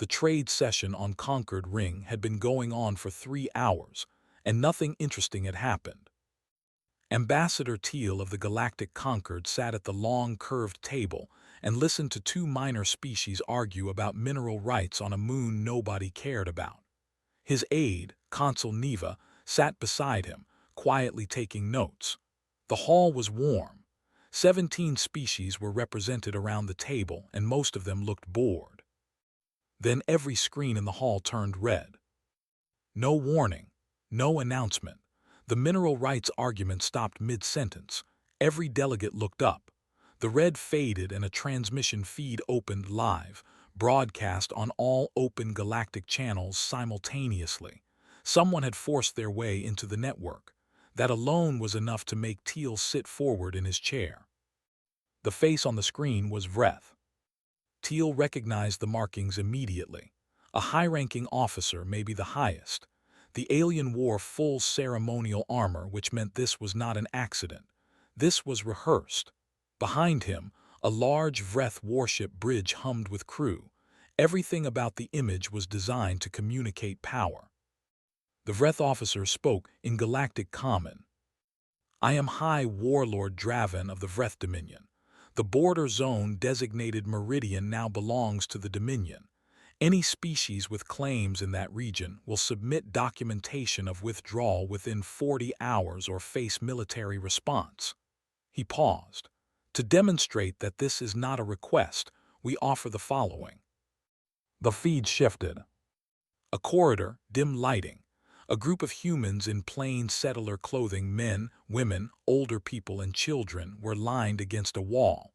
The trade session on Conquered Ring had been going on for 3 hours, and nothing interesting had happened. Ambassador Teal of the Galactic Concord sat at the long, curved table and listened to two minor species argue about mineral rights on a moon nobody cared about. His aide, Consul Neva, sat beside him, quietly taking notes. The hall was warm. 17 species were represented around the table, and most of them looked bored. Then every screen in the hall turned red. No warning, no announcement. The mineral rights argument stopped mid-sentence. Every delegate looked up. The red faded and a transmission feed opened live, broadcast on all open galactic channels simultaneously. Someone had forced their way into the network. That alone was enough to make Teal sit forward in his chair. The face on the screen was Vreth. Teal recognized the markings immediately. A high-ranking officer, maybe the highest. The alien wore full ceremonial armor, which meant this was not an accident. This was rehearsed. Behind him, a large Vreth warship bridge hummed with crew. Everything about the image was designed to communicate power. The Vreth officer spoke in Galactic Common. "I am High Warlord Draven of the Vreth Dominion. The border zone designated Meridian now belongs to the Dominion. Any species with claims in that region will submit documentation of withdrawal within 40 hours or face military response." He paused. "To demonstrate that this is not a request, we offer the following." The feed shifted. A corridor, dim lighting. A group of humans in plain settler clothing, men, women, older people, and children, were lined against a wall.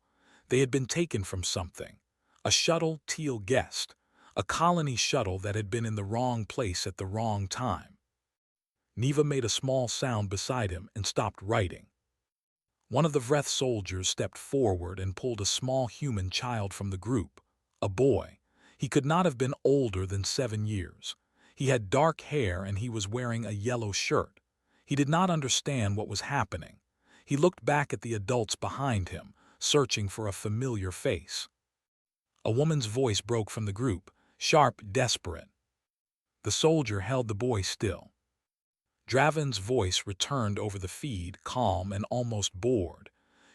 They had been taken from something. A shuttle, Teal guessed. A colony shuttle that had been in the wrong place at the wrong time. Neva made a small sound beside him and stopped writing. One of the Vreth soldiers stepped forward and pulled a small human child from the group. A boy. He could not have been older than 7 years. He had dark hair and he was wearing a yellow shirt. He did not understand what was happening. He looked back at the adults behind him, searching for a familiar face. A woman's voice broke from the group, sharp, desperate. The soldier held the boy still. Draven's voice returned over the feed, calm and almost bored.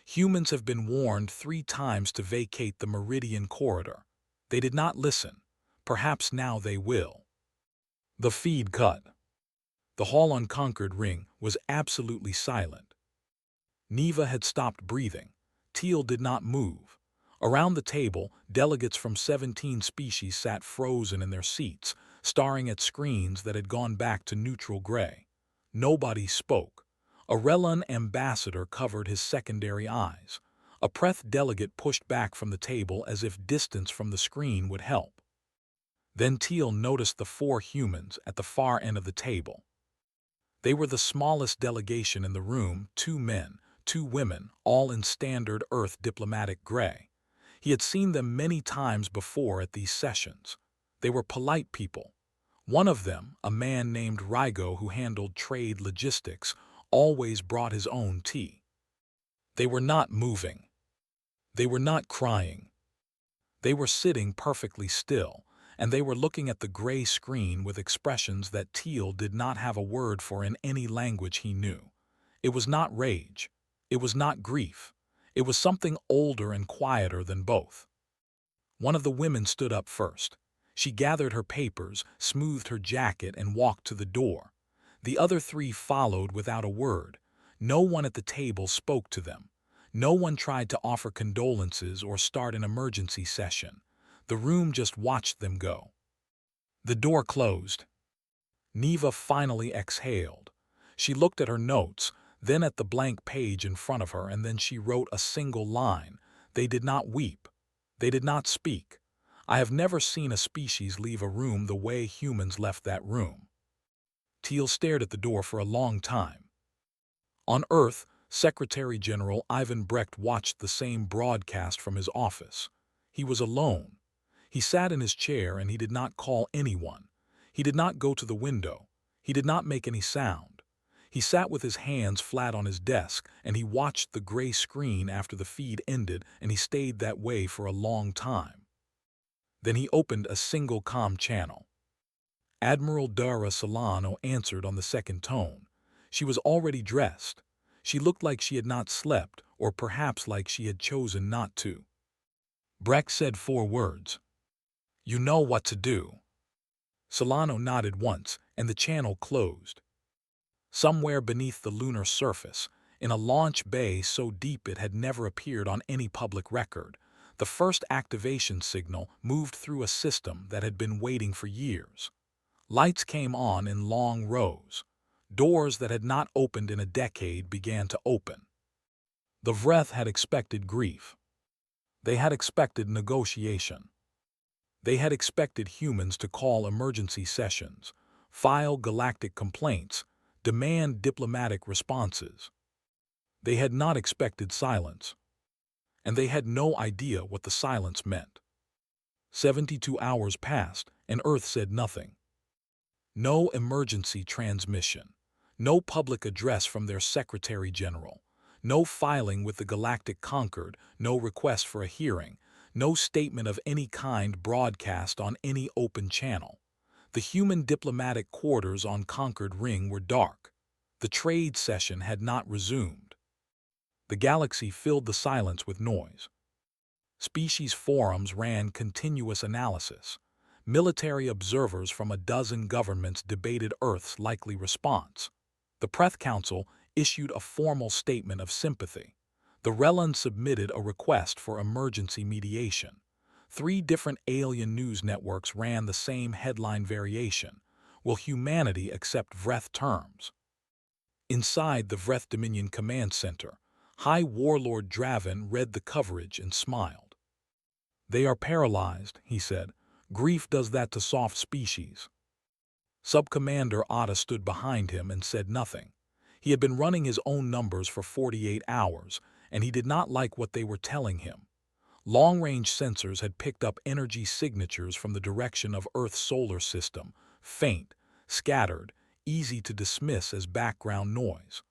"Humans have been warned 3 times to vacate the Meridian corridor. They did not listen. Perhaps now they will." The feed cut. The hall on Conquered Ring was absolutely silent. Neva had stopped breathing. Teal did not move. Around the table, delegates from 17 species sat frozen in their seats, staring at screens that had gone back to neutral gray. Nobody spoke. A Relun ambassador covered his secondary eyes. A Preth delegate pushed back from the table as if distance from the screen would help. Then Teal noticed the 4 humans at the far end of the table. They were the smallest delegation in the room, 2 men, 2 women, all in standard Earth diplomatic gray. He had seen them many times before at these sessions. They were polite people. One of them, a man named Rygo who handled trade logistics, always brought his own tea. They were not moving. They were not crying. They were sitting perfectly still, and they were looking at the gray screen with expressions that Teal did not have a word for in any language he knew. It was not rage. It was not grief. It was something older and quieter than both. One of the women stood up first. She gathered her papers, smoothed her jacket, and walked to the door. The other 3 followed without a word. No one at the table spoke to them. No one tried to offer condolences or start an emergency session. The room just watched them go. The door closed. Neva finally exhaled. She looked at her notes, then at the blank page in front of her, and then she wrote a single line. "They did not weep. They did not speak. I have never seen a species leave a room the way humans left that room." Teal stared at the door for a long time. On Earth, Secretary General Ivan Brecht watched the same broadcast from his office. He was alone. He sat in his chair and he did not call anyone. He did not go to the window. He did not make any sound. He sat with his hands flat on his desk and he watched the gray screen after the feed ended, and he stayed that way for a long time. Then he opened a single comm channel. Admiral Dara Solano answered on the second tone. She was already dressed. She looked like she had not slept, or perhaps like she had chosen not to. Breck said 4 words. "You know what to do." Solano nodded once, and the channel closed. Somewhere beneath the lunar surface, in a launch bay so deep it had never appeared on any public record, the first activation signal moved through a system that had been waiting for years. Lights came on in long rows. Doors that had not opened in a decade began to open. The Vreth had expected grief. They had expected negotiation. They had expected humans to call emergency sessions, file galactic complaints, demand diplomatic responses. They had not expected silence. And they had no idea what the silence meant. 72 hours passed, and Earth said nothing. No emergency transmission. No public address from their Secretary General. No filing with the Galactic Concord, no request for a hearing, no statement of any kind broadcast on any open channel. The human diplomatic quarters on Concord Ring were dark. The trade session had not resumed. The galaxy filled the silence with noise. Species forums ran continuous analysis. Military observers from a dozen governments debated Earth's likely response. The Preth Council issued a formal statement of sympathy. The Rellan submitted a request for emergency mediation. 3 different alien news networks ran the same headline variation. Will humanity accept Vreth terms? Inside the Vreth Dominion Command Center, High Warlord Draven read the coverage and smiled. "They are paralyzed," he said. "Grief does that to soft species." Subcommander Otta stood behind him and said nothing. He had been running his own numbers for 48 hours, and he did not like what they were telling him. Long-range sensors had picked up energy signatures from the direction of Earth's solar system, faint, scattered, easy to dismiss as background noise.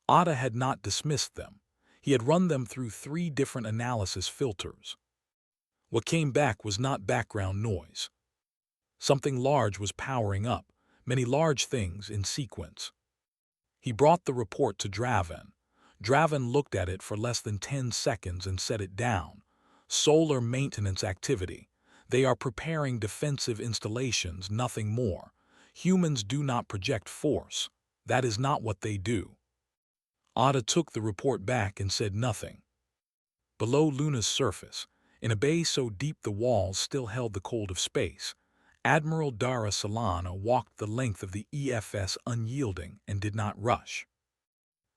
Otta had not dismissed them. He had run them through 3 different analysis filters. What came back was not background noise. Something large was powering up, many large things in sequence. He brought the report to Draven. Draven looked at it for less than 10 seconds and set it down. Solar maintenance activity. They are preparing defensive installations, nothing more. Humans do not project force. That is not what they do. Otta took the report back and said nothing. Below Luna's surface, in a bay so deep the walls still held the cold of space, Admiral Dara Solana walked the length of the EFS unyielding and did not rush.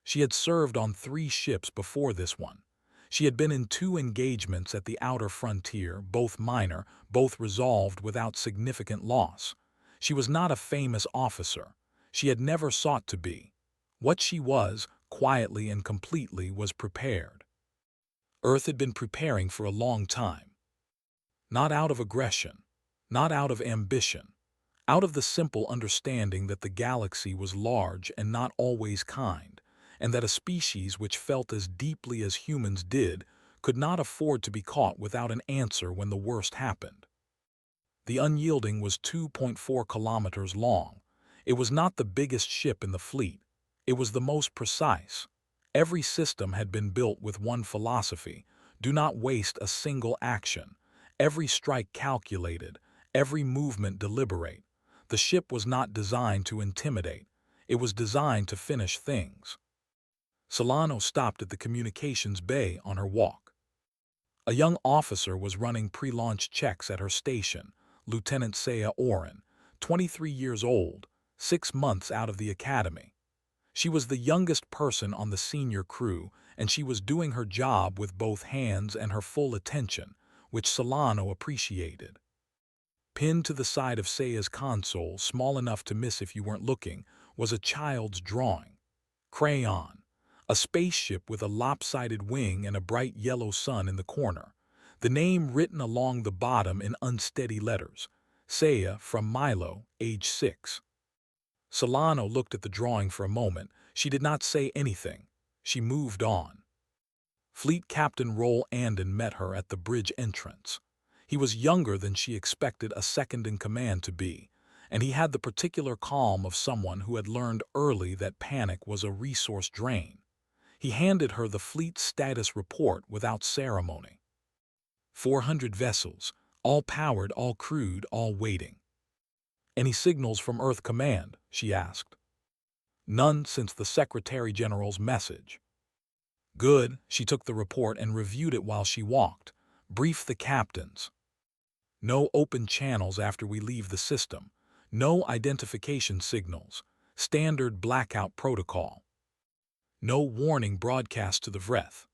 She had served on 3 ships before this one. She had been in 2 engagements at the outer frontier, both minor, both resolved without significant loss. She was not a famous officer. She had never sought to be. What she was, quietly and completely, was prepared. Earth had been preparing for a long time. Not out of aggression, not out of ambition, out of the simple understanding that the galaxy was large and not always kind, and that a species which felt as deeply as humans did could not afford to be caught without an answer when the worst happened. The Unyielding was 2.4 kilometers long. It was not the biggest ship in the fleet. It was the most precise. Every system had been built with one philosophy: do not waste a single action. Every strike calculated, every movement deliberate. The ship was not designed to intimidate. It was designed to finish things. Solano stopped at the communications bay on her walk. A young officer was running pre-launch checks at her station, Lieutenant Saya Oren, 23 years old, 6 months out of the academy. She was the youngest person on the senior crew, and she was doing her job with both hands and her full attention, which Solano appreciated. Pinned to the side of Saya's console, small enough to miss if you weren't looking, was a child's drawing. Crayon. A spaceship with a lopsided wing and a bright yellow sun in the corner. The name written along the bottom in unsteady letters. Saya from Milo, age 6. Solano looked at the drawing for a moment. She did not say anything. She moved on. Fleet Captain Roll Andon met her at the bridge entrance. He was younger than she expected a second-in-command to be, and he had the particular calm of someone who had learned early that panic was a resource drain. He handed her the fleet status report without ceremony. 400 vessels, all powered, all crewed, all waiting. Any signals from Earth Command? She asked. None since the Secretary General's message. Good, she took the report and reviewed it while she walked. Brief the captains. No open channels after we leave the system. No identification signals. Standard blackout protocol. No warning broadcast to the Vreth.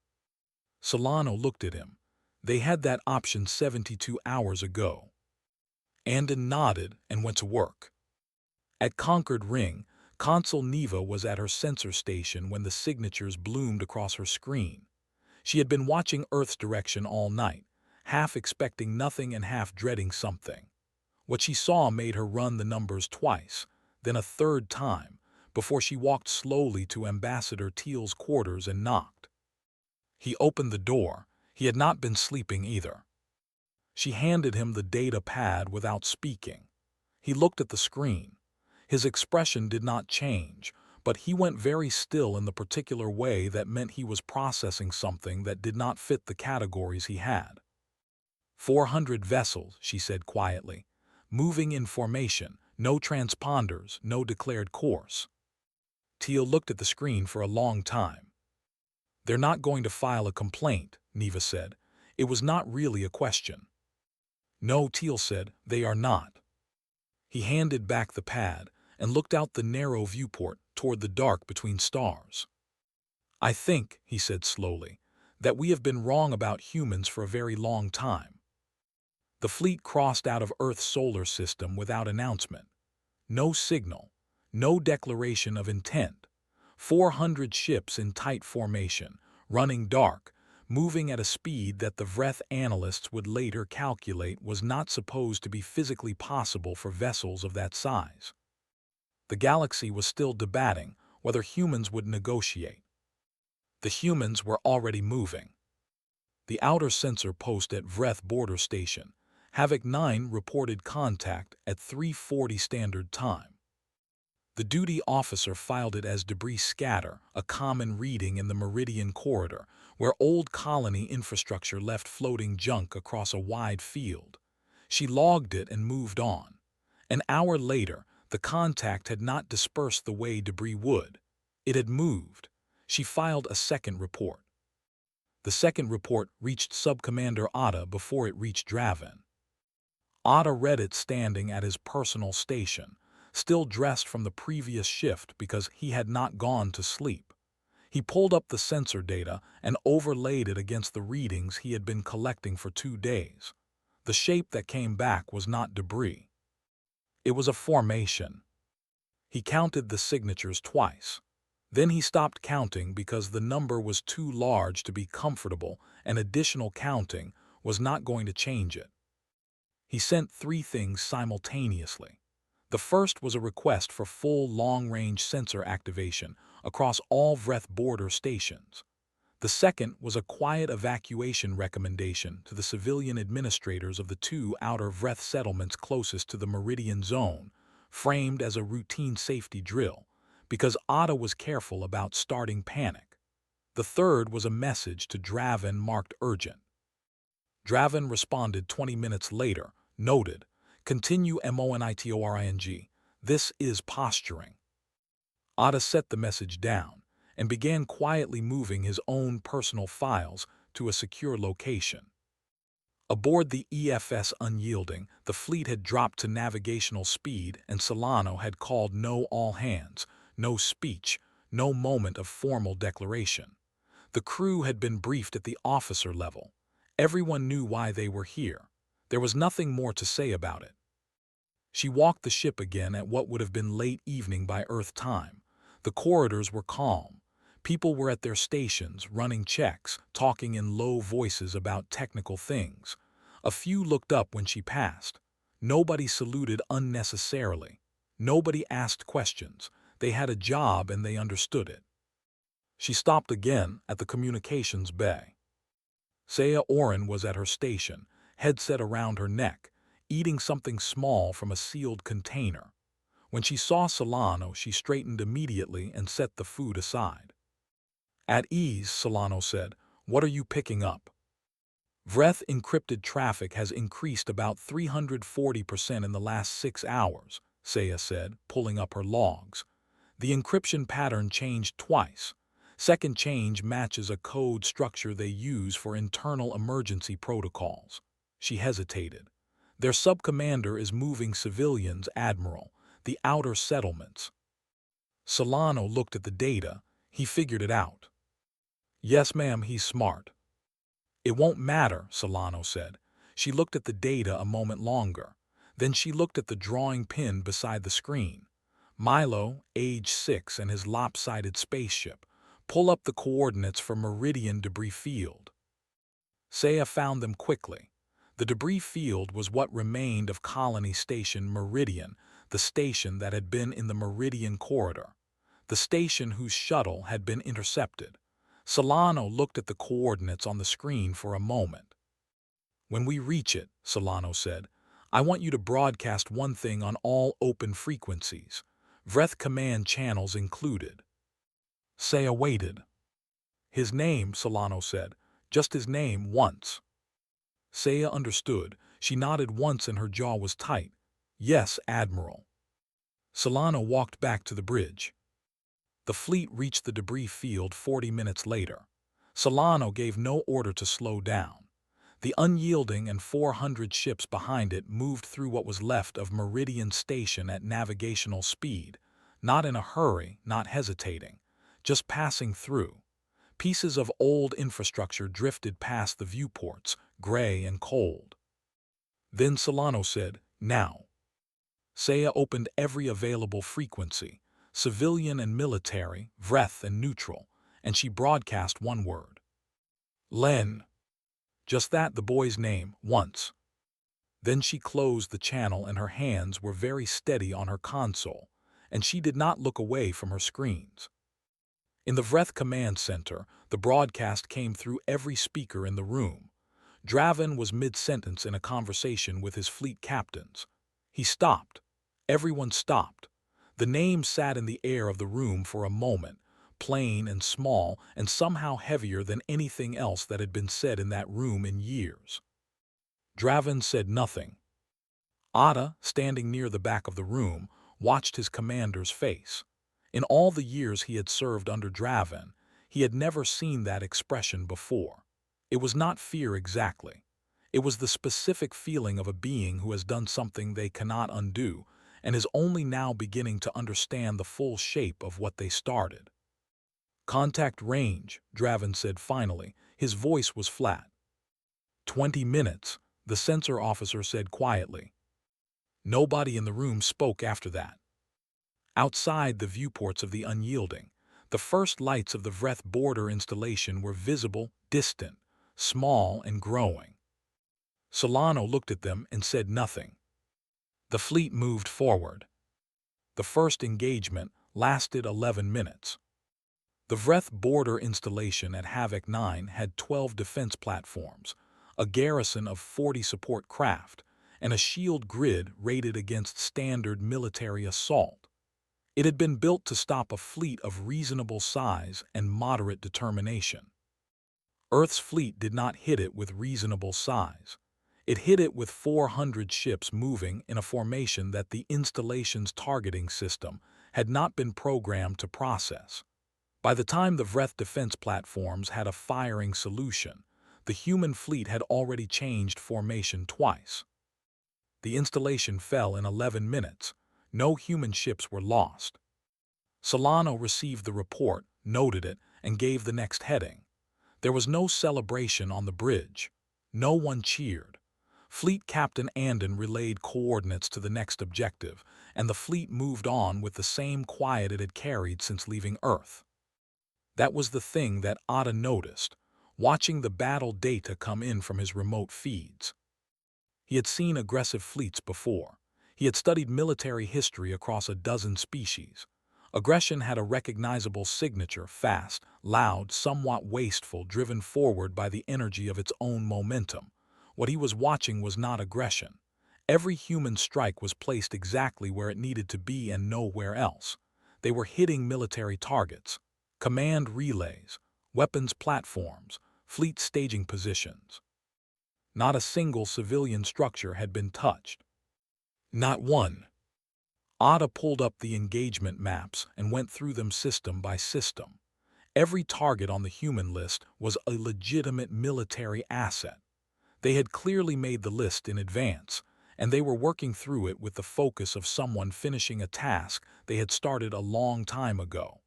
Solano looked at him. They had that option 72 hours ago. Andon nodded and went to work. At Concord Ring, Consul Neva was at her sensor station when the signatures bloomed across her screen. She had been watching Earth's direction all night, half expecting nothing and half dreading something. What she saw made her run the numbers twice, then a third time, before she walked slowly to Ambassador Teal's quarters and knocked. He opened the door. He had not been sleeping either. She handed him the data pad without speaking. He looked at the screen. His expression did not change, but he went very still in the particular way that meant he was processing something that did not fit the categories he had. 400 vessels, she said quietly. Moving in formation, no transponders, no declared course. Teal looked at the screen for a long time. They're not going to file a complaint, Neva said. It was not really a question. No, Teal said, they are not. He handed back the pad and looked out the narrow viewport toward the dark between stars. I think, he said slowly, that we have been wrong about humans for a very long time. The fleet crossed out of Earth's solar system without announcement. No signal, no declaration of intent. 400 ships in tight formation, running dark, moving at a speed that the Vreth analysts would later calculate was not supposed to be physically possible for vessels of that size. The galaxy was still debating whether humans would negotiate. The humans were already moving. The outer sensor post at Vreth border station, Havoc 9 reported contact at 3:40 Standard Time. The duty officer filed it as debris scatter, a common reading in the Meridian Corridor, where old colony infrastructure left floating junk across a wide field. She logged it and moved on. An hour later, the contact had not dispersed the way debris would. It had moved. She filed a second report. The second report reached Subcommander Atta before it reached Draven. Atta read it standing at his personal station, still dressed from the previous shift because he had not gone to sleep. He pulled up the sensor data and overlaid it against the readings he had been collecting for 2 days. The shape that came back was not debris. It was a formation. He counted the signatures twice. Then he stopped counting because the number was too large to be comfortable and additional counting was not going to change it. He sent 3 things simultaneously. The first was a request for full long-range sensor activation across all Vreth border stations. The second was a quiet evacuation recommendation to the civilian administrators of the 2 outer Vreth settlements closest to the Meridian Zone, framed as a routine safety drill, because Atta was careful about starting panic. The third was a message to Draven marked urgent. Draven responded 20 minutes later, noted, continue monitoring, this is posturing. Atta set the message down and began quietly moving his own personal files to a secure location. Aboard the EFS Unyielding, the fleet had dropped to navigational speed and Solano had called no all hands, no speech, no moment of formal declaration. The crew had been briefed at the officer level. Everyone knew why they were here. There was nothing more to say about it. She walked the ship again at what would have been late evening by Earth time. The corridors were calm. People were at their stations, running checks, talking in low voices about technical things. A few looked up when she passed. Nobody saluted unnecessarily. Nobody asked questions. They had a job and they understood it. She stopped again at the communications bay. Saya Oren was at her station, headset around her neck, eating something small from a sealed container. When she saw Solano, she straightened immediately and set the food aside. At ease, Solano said, "What are you picking up?" Vreth encrypted traffic has increased about 340% in the last 6 hours, Saya said, pulling up her logs. The encryption pattern changed twice. Second change matches a code structure they use for internal emergency protocols. She hesitated. Their sub-commander is moving civilians, Admiral, the outer settlements. Solano looked at the data. He figured it out. Yes, ma'am, he's smart. It won't matter, Solano said. She looked at the data a moment longer. Then she looked at the drawing pinned beside the screen. Milo, age 6, and his lopsided spaceship. Pull up the coordinates for Meridian Debris Field. Saya found them quickly. The debris field was what remained of Colony Station Meridian, the station that had been in the Meridian Corridor, the station whose shuttle had been intercepted. Solano looked at the coordinates on the screen for a moment. When we reach it, Solano said, I want you to broadcast one thing on all open frequencies, Vreth command channels included. Saya waited. His name, Solano said, just his name once. Saya understood. She nodded once and her jaw was tight. Yes, Admiral. Solano walked back to the bridge. The fleet reached the debris field 40 minutes later. Solano gave no order to slow down. The unyielding and 400 ships behind it moved through what was left of Meridian Station at navigational speed, not in a hurry, not hesitating, just passing through. Pieces of old infrastructure drifted past the viewports, gray and cold. Then Solano said, now. Saya opened every available frequency, civilian and military, Vreth and neutral, and she broadcast one word. Len. Just that, the boy's name, once. Then she closed the channel and her hands were very steady on her console, and she did not look away from her screens. In the Vreth Command Center, the broadcast came through every speaker in the room. Draven was mid-sentence in a conversation with his fleet captains. He stopped. Everyone stopped. The name sat in the air of the room for a moment, plain and small and somehow heavier than anything else that had been said in that room in years. Draven said nothing. Ada, standing near the back of the room, watched his commander's face. In all the years he had served under Draven, he had never seen that expression before. It was not fear exactly. It was the specific feeling of a being who has done something they cannot undo and is only now beginning to understand the full shape of what they started. Contact range, Draven said finally. His voice was flat. 20 minutes, the sensor officer said quietly. Nobody in the room spoke after that. Outside the viewports of the Unyielding, the first lights of the Vreth border installation were visible, distant, small and growing. Solano looked at them and said nothing. The fleet moved forward. The first engagement lasted 11 minutes. The Vreth border installation at Havoc 9 had 12 defense platforms, a garrison of 40 support craft, and a shield grid rated against standard military assault. It had been built to stop a fleet of reasonable size and moderate determination. Earth's fleet did not hit it with reasonable size. It hit it with 400 ships moving in a formation that the installation's targeting system had not been programmed to process. By the time the Vreth defense platforms had a firing solution, the human fleet had already changed formation twice. The installation fell in 11 minutes. No human ships were lost. Solano received the report, noted it, and gave the next heading. There was no celebration on the bridge. No one cheered. Fleet Captain Andon relayed coordinates to the next objective, and the fleet moved on with the same quiet it had carried since leaving Earth. That was the thing that Ada noticed, watching the battle data come in from his remote feeds. He had seen aggressive fleets before. He had studied military history across a dozen species. Aggression had a recognizable signature, fast, loud, somewhat wasteful, driven forward by the energy of its own momentum. What he was watching was not aggression. Every human strike was placed exactly where it needed to be and nowhere else. They were hitting military targets, command relays, weapons platforms, fleet staging positions. Not a single civilian structure had been touched. Not one. Ada pulled up the engagement maps and went through them system by system. Every target on the human list was a legitimate military asset. They had clearly made the list in advance, and they were working through it with the focus of someone finishing a task they had started a long time ago.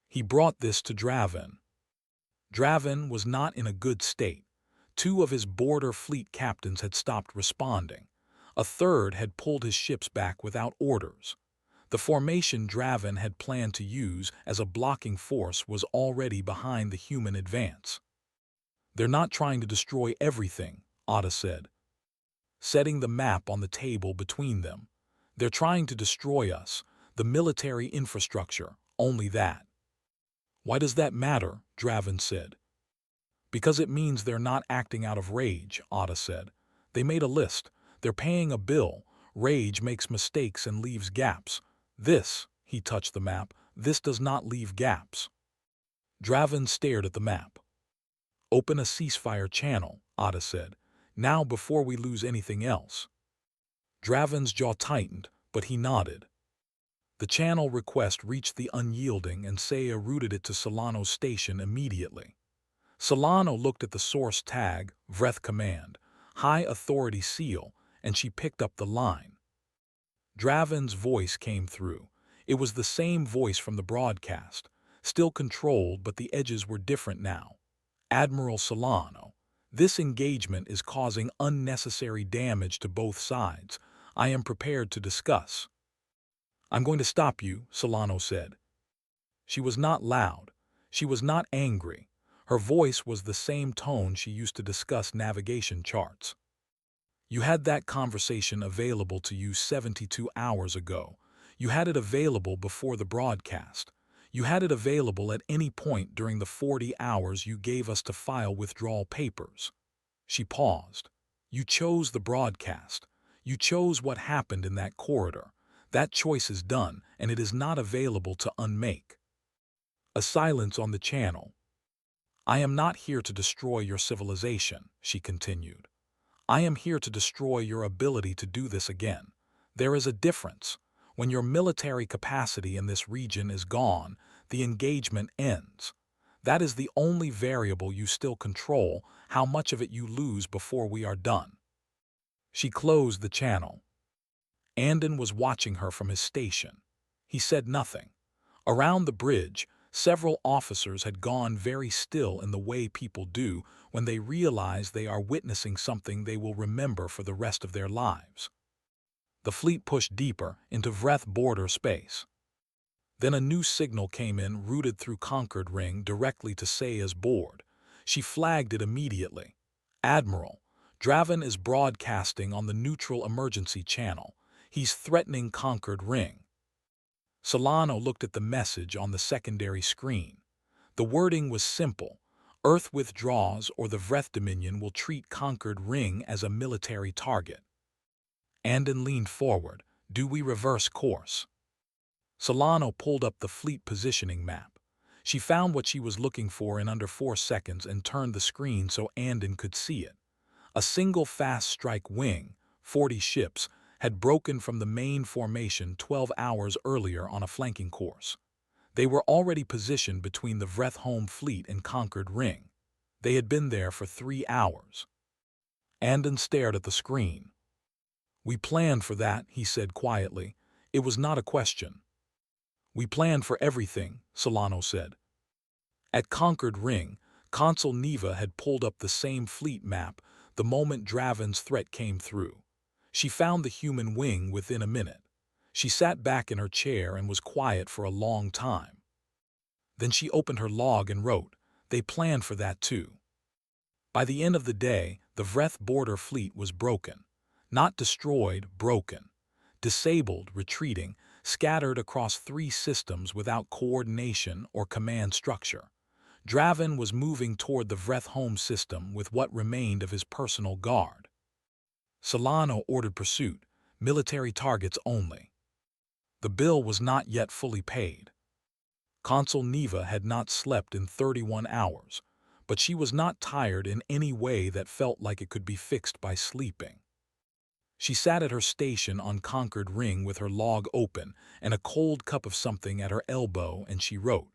He brought this to Draven. Draven was not in a good state. Two of his border fleet captains had stopped responding. A third had pulled his ships back without orders. The formation Draven had planned to use as a blocking force was already behind the human advance. "They're not trying to destroy everything," Ada said, setting the map on the table between them. "They're trying to destroy us, the military infrastructure, only that." "Why does that matter?" Draven said. "Because it means they're not acting out of rage," Ada said. "They made a list. They're paying a bill. Rage makes mistakes and leaves gaps. This," he touched the map, "this does not leave gaps." Draven stared at the map. "Open a ceasefire channel," Ada said, "now before we lose anything else." Draven's jaw tightened, but he nodded. The channel request reached the unyielding, and Saya routed it to Solano's station immediately. Solano looked at the source tag, Vreth Command, High Authority Seal, and she picked up the line. Draven's voice came through. It was the same voice from the broadcast, still controlled, but the edges were different now. "Admiral Solano, this engagement is causing unnecessary damage to both sides. I am prepared to discuss." "I'm going to stop you," Solano said. She was not loud. She was not angry. Her voice was the same tone she used to discuss navigation charts. "You had that conversation available to you 72 hours ago. You had it available before the broadcast. You had it available at any point during the 40 hours you gave us to file withdrawal papers." She paused. "You chose the broadcast. You chose what happened in that corridor. That choice is done, and it is not available to unmake." A silence on the channel. "I am not here to destroy your civilization," she continued. "I am here to destroy your ability to do this again. There is a difference. When your military capacity in this region is gone, the engagement ends. That is the only variable you still control, how much of it you lose before we are done." She closed the channel. Andon was watching her from his station. He said nothing. Around the bridge, several officers had gone very still in the way people do when they realize they are witnessing something they will remember for the rest of their lives. The fleet pushed deeper into Vreth border space. Then a new signal came in, routed through Concord Ring directly to Saya's board. She flagged it immediately. "Admiral, Draven is broadcasting on the neutral emergency channel. He's threatening Concord Ring." Solano looked at the message on the secondary screen. The wording was simple: "Earth withdraws or the Vreth Dominion will treat Concord Ring as a military target." Andon leaned forward. "Do we reverse course?" Solano pulled up the fleet positioning map. She found what she was looking for in under 4 seconds and turned the screen so Andon could see it. A single fast strike wing, 40 ships, had broken from the main formation 12 hours earlier on a flanking course. They were already positioned between the Vreth home fleet and Concord Ring. They had been there for 3 hours. Andon stared at the screen. "We planned for that," he said quietly. "It was not a question." "We planned for everything," Solano said. At Concord Ring, Consul Neva had pulled up the same fleet map the moment Draven's threat came through. She found the human wing within a minute. She sat back in her chair and was quiet for a long time. Then she opened her log and wrote, "They planned for that too." By the end of the day, the Vreth border fleet was broken. Not destroyed, broken. Disabled, retreating, scattered across 3 systems without coordination or command structure. Draven was moving toward the Vreth home system with what remained of his personal guard. Solano ordered pursuit, military targets only. The bill was not yet fully paid. Consul Neva had not slept in 31 hours, but she was not tired in any way that felt like it could be fixed by sleeping. She sat at her station on Conquered Ring with her log open and a cold cup of something at her elbow, and she wrote.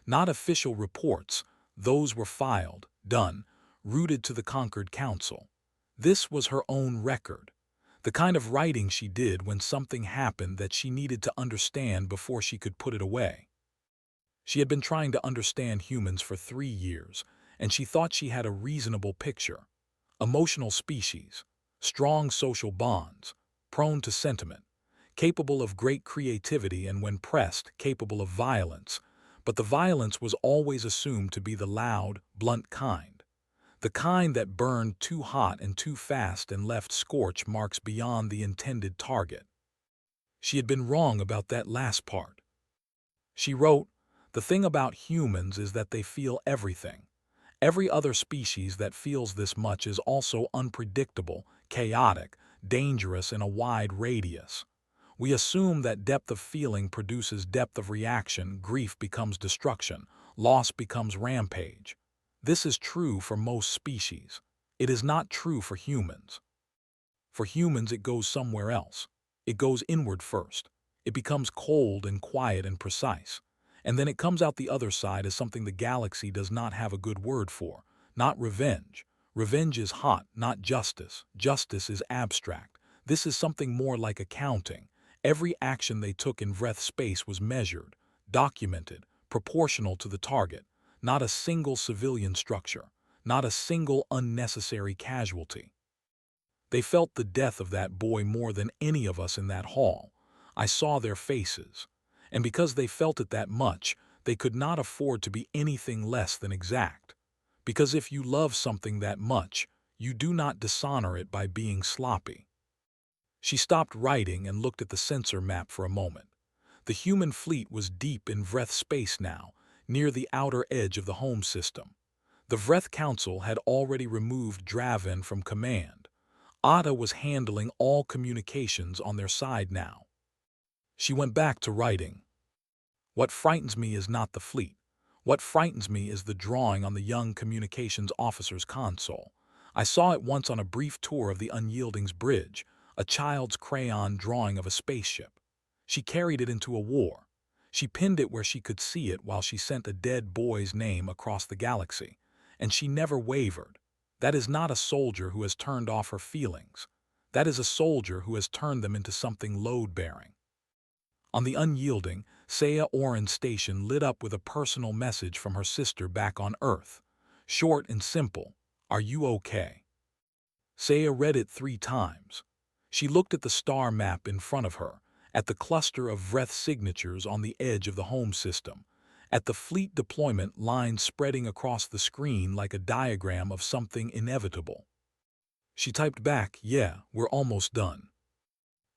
Not official reports, those were filed, done, routed to the Conquered Council. This was her own record, the kind of writing she did when something happened that she needed to understand before she could put it away. She had been trying to understand humans for 3 years, and she thought she had a reasonable picture. Emotional species, strong social bonds, prone to sentiment, capable of great creativity and when pressed, capable of violence, but the violence was always assumed to be the loud, blunt kind. The kind that burned too hot and too fast and left scorch marks beyond the intended target. She had been wrong about that last part. She wrote, the thing about humans is that they feel everything. Every other species that feels this much is also unpredictable, chaotic, dangerous in a wide radius. We assume that depth of feeling produces depth of reaction, grief becomes destruction, loss becomes rampage. This is true for most species. It is not true for humans. For humans, it goes somewhere else. It goes inward first. It becomes cold and quiet and precise. And then it comes out the other side as something the galaxy does not have a good word for, not revenge. Revenge is hot, not justice. Justice is abstract. This is something more like accounting. Every action they took in Vreth space was measured, documented, proportional to the target. Not a single civilian structure, not a single unnecessary casualty. They felt the death of that boy more than any of us in that hall. I saw their faces. And because they felt it that much, they could not afford to be anything less than exact. Because if you love something that much, you do not dishonor it by being sloppy. She stopped writing and looked at the sensor map for a moment. The human fleet was deep in Vreth space now, near the outer edge of the home system. The Vreth Council had already removed Draven from command. Ada was handling all communications on their side now. She went back to writing. What frightens me is not the fleet. What frightens me is the drawing on the young communications officer's console. I saw it once on a brief tour of the Unyielding's bridge, a child's crayon drawing of a spaceship. She carried it into a war. She pinned it where she could see it while she sent a dead boy's name across the galaxy. And she never wavered. That is not a soldier who has turned off her feelings. That is a soldier who has turned them into something load-bearing. On the Unyielding, Saya Oren's station lit up with a personal message from her sister back on Earth. Short and simple, "Are you okay?" Saya read it 3 times. She looked at the star map in front of her, at the cluster of Vreth signatures on the edge of the home system, at the fleet deployment lines spreading across the screen like a diagram of something inevitable. She typed back, "Yeah, we're almost done."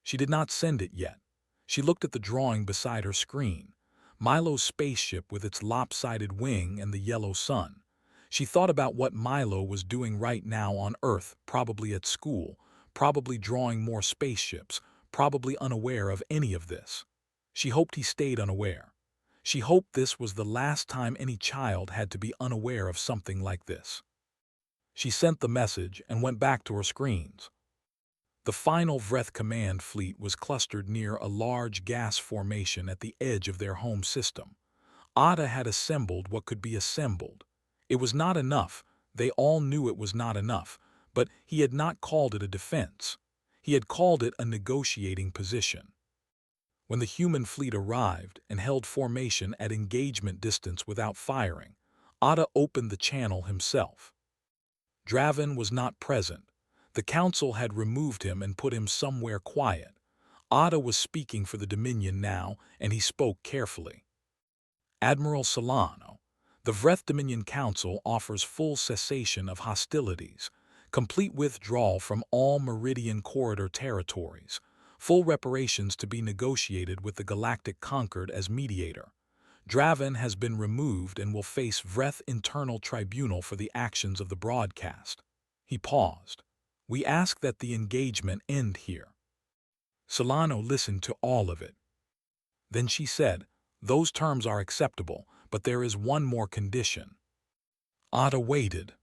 She did not send it yet. She looked at the drawing beside her screen, Milo's spaceship with its lopsided wing and the yellow sun. She thought about what Milo was doing right now on Earth, probably at school, probably drawing more spaceships, probably unaware of any of this. She hoped he stayed unaware. She hoped this was the last time any child had to be unaware of something like this. She sent the message and went back to her screens. The final Vreth command fleet was clustered near a large gas formation at the edge of their home system. Ada had assembled what could be assembled. It was not enough. They all knew it was not enough, but he had not called it a defense. He had called it a negotiating position. When the human fleet arrived and held formation at engagement distance without firing, Ada opened the channel himself. Draven was not present. The council had removed him and put him somewhere quiet. Ada was speaking for the Dominion now, and he spoke carefully. Admiral Solano, the Vreth Dominion Council offers full cessation of hostilities, complete withdrawal from all Meridian Corridor territories, full reparations to be negotiated with the Galactic Concord as mediator. Draven has been removed and will face Vreth internal tribunal for the actions of the broadcast. He paused. We ask that the engagement end here. Solano listened to all of it. Then she said, those terms are acceptable, but there is one more condition. Ada waited.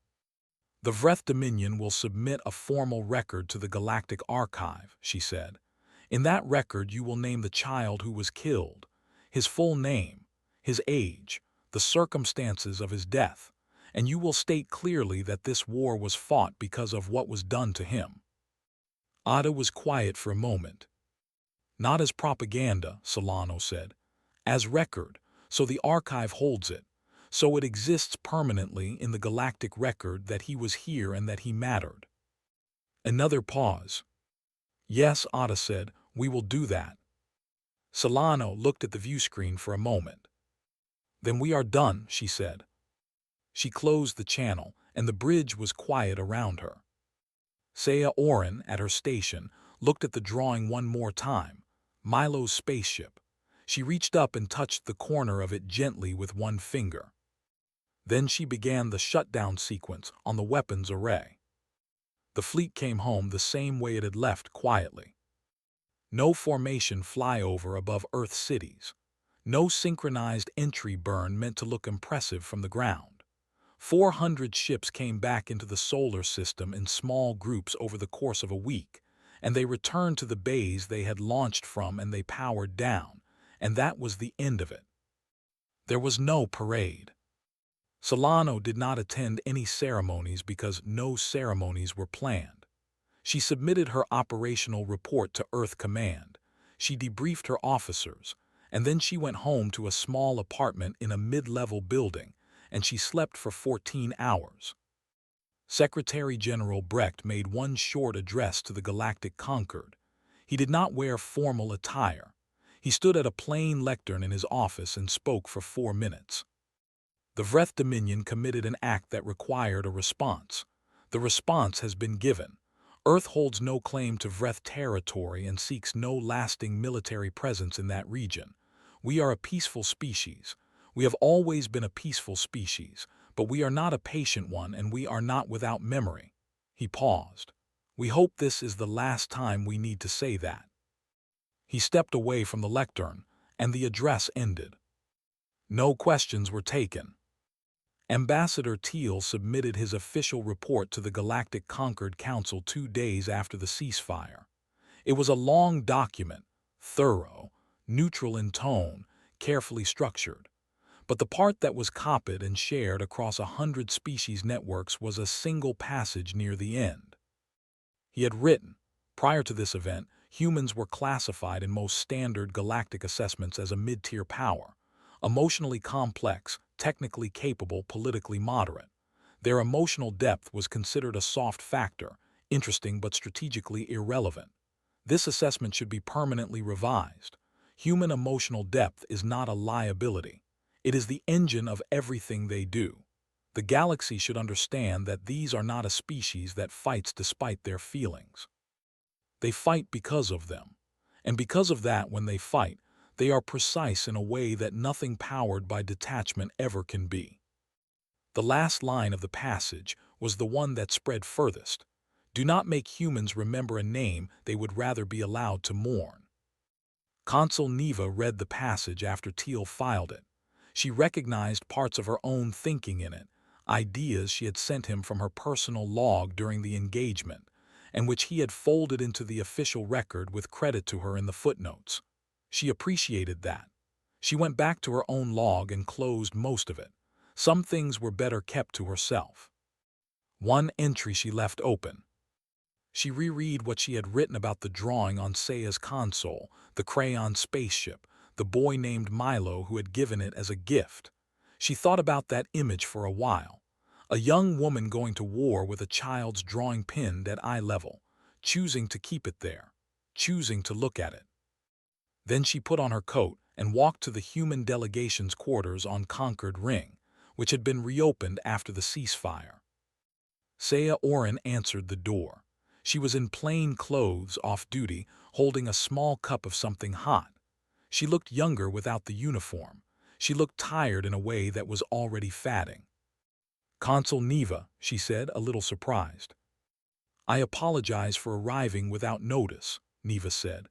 The Vreth Dominion will submit a formal record to the Galactic Archive, she said. In that record you will name the child who was killed, his full name, his age, the circumstances of his death, and you will state clearly that this war was fought because of what was done to him. Ada was quiet for a moment. Not as propaganda, Solano said. As record, so the archive holds it. So it exists permanently in the galactic record that he was here and that he mattered. Another pause. Yes, Ada said, we will do that. Solano looked at the view screen for a moment. Then we are done, she said. She closed the channel, and the bridge was quiet around her. Saya Oren, at her station, looked at the drawing one more time, Milo's spaceship. She reached up and touched the corner of it gently with one finger. Then she began the shutdown sequence on the weapons array. The fleet came home the same way it had left, quietly. No formation flyover above Earth cities. No synchronized entry burn meant to look impressive from the ground. 400 ships came back into the solar system in small groups over the course of a week, and they returned to the bays they had launched from and they powered down, and that was the end of it. There was no parade. Solano did not attend any ceremonies because no ceremonies were planned. She submitted her operational report to Earth Command. She debriefed her officers, and then she went home to a small apartment in a mid-level building, and she slept for 14 hours. Secretary General Brecht made one short address to the Galactic Concord. He did not wear formal attire. He stood at a plain lectern in his office and spoke for 4 minutes. The Vreth Dominion committed an act that required a response. The response has been given. Earth holds no claim to Vreth territory and seeks no lasting military presence in that region. We are a peaceful species. We have always been a peaceful species, but we are not a patient one and we are not without memory. He paused. We hope this is the last time we need to say that. He stepped away from the lectern, and the address ended. No questions were taken. Ambassador Teal submitted his official report to the Galactic Concord Council 2 days after the ceasefire. It was a long document, thorough, neutral in tone, carefully structured. But the part that was copied and shared across 100 species networks was a single passage near the end. He had written, prior to this event, humans were classified in most standard galactic assessments as a mid-tier power, emotionally complex, technically capable, politically moderate. Their emotional depth was considered a soft factor, interesting but strategically irrelevant. This assessment should be permanently revised. Human emotional depth is not a liability. It is the engine of everything they do. The galaxy should understand that these are not a species that fights despite their feelings. They fight because of them. And because of that, when they fight, they are precise in a way that nothing powered by detachment ever can be. The last line of the passage was the one that spread furthest. Do not make humans remember a name they would rather be allowed to mourn. Consul Neva read the passage after Teal filed it. She recognized parts of her own thinking in it, ideas she had sent him from her personal log during the engagement, and which he had folded into the official record with credit to her in the footnotes. She appreciated that. She went back to her own log and closed most of it. Some things were better kept to herself. One entry she left open. She reread what she had written about the drawing on Saya's console, the crayon spaceship, the boy named Milo who had given it as a gift. She thought about that image for a while. A young woman going to war with a child's drawing pinned at eye level, choosing to keep it there, choosing to look at it. Then she put on her coat and walked to the human delegation's quarters on Concord Ring, which had been reopened after the ceasefire. Saya Oren answered the door. She was in plain clothes, off duty, holding a small cup of something hot. She looked younger without the uniform. She looked tired in a way that was already fatting. "Consul Neva," she said, a little surprised. "I apologize for arriving without notice," Neva said.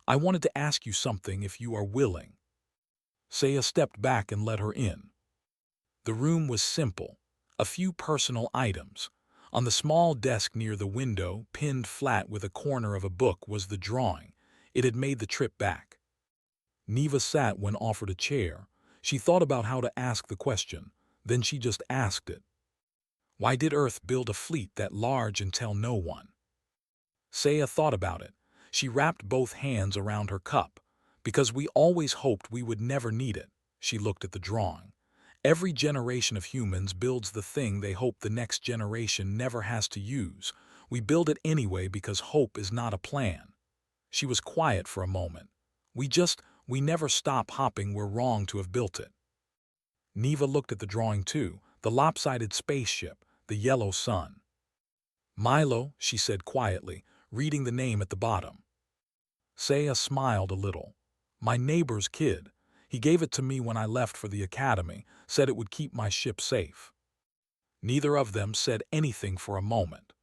"I wanted to ask you something if you are willing." Saya stepped back and let her in. The room was simple, a few personal items. On the small desk near the window, pinned flat with a corner of a book, was the drawing. It had made the trip back. Neva sat when offered a chair. She thought about how to ask the question, then she just asked it. Why did Earth build a fleet that large and tell no one? Saya thought about it. She wrapped both hands around her cup. Because we always hoped we would never need it. She looked at the drawing. Every generation of humans builds the thing they hope the next generation never has to use. We build it anyway because hope is not a plan. She was quiet for a moment. We never stop hopping we're wrong to have built it. Neva looked at the drawing too, the lopsided spaceship, the yellow sun. "Milo," she said quietly, reading the name at the bottom. Saya smiled a little. "My neighbor's kid. He gave it to me when I left for the academy, said it would keep my ship safe." Neither of them said anything for a moment.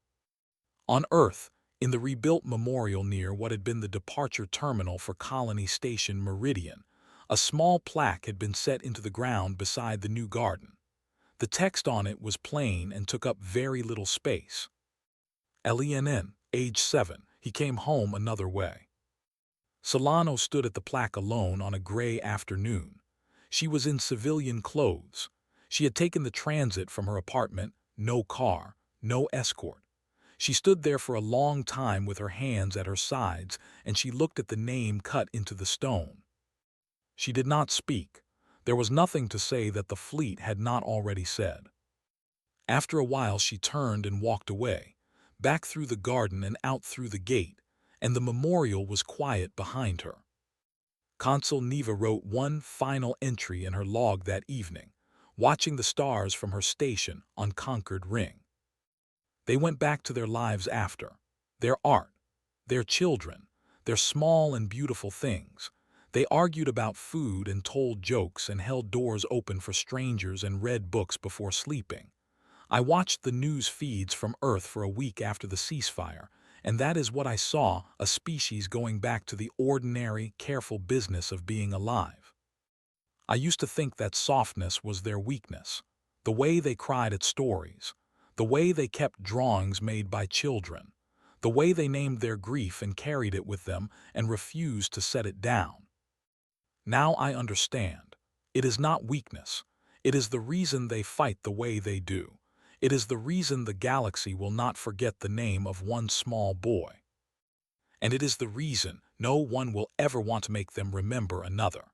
On Earth, in the rebuilt memorial near what had been the departure terminal for Colony Station Meridian, a small plaque had been set into the ground beside the new garden. The text on it was plain and took up very little space. "Lenn, age 7, he came home another way." Solano stood at the plaque alone on a gray afternoon. She was in civilian clothes. She had taken the transit from her apartment, no car, no escort. She stood there for a long time with her hands at her sides, and she looked at the name cut into the stone. She did not speak. There was nothing to say that the fleet had not already said. After a while she turned and walked away, back through the garden and out through the gate, and the memorial was quiet behind her. Consul Neva wrote one final entry in her log that evening, watching the stars from her station on Concord Ring. They went back to their lives after, their art, their children, their small and beautiful things. They argued about food and told jokes and held doors open for strangers and read books before sleeping. I watched the news feeds from Earth for a week after the ceasefire, and that is what I saw, a species going back to the ordinary, careful business of being alive. I used to think that softness was their weakness, the way they cried at stories, the way they kept drawings made by children, the way they named their grief and carried it with them and refused to set it down. Now I understand. It is not weakness. It is the reason they fight the way they do. It is the reason the galaxy will not forget the name of one small boy. And it is the reason no one will ever want to make them remember another.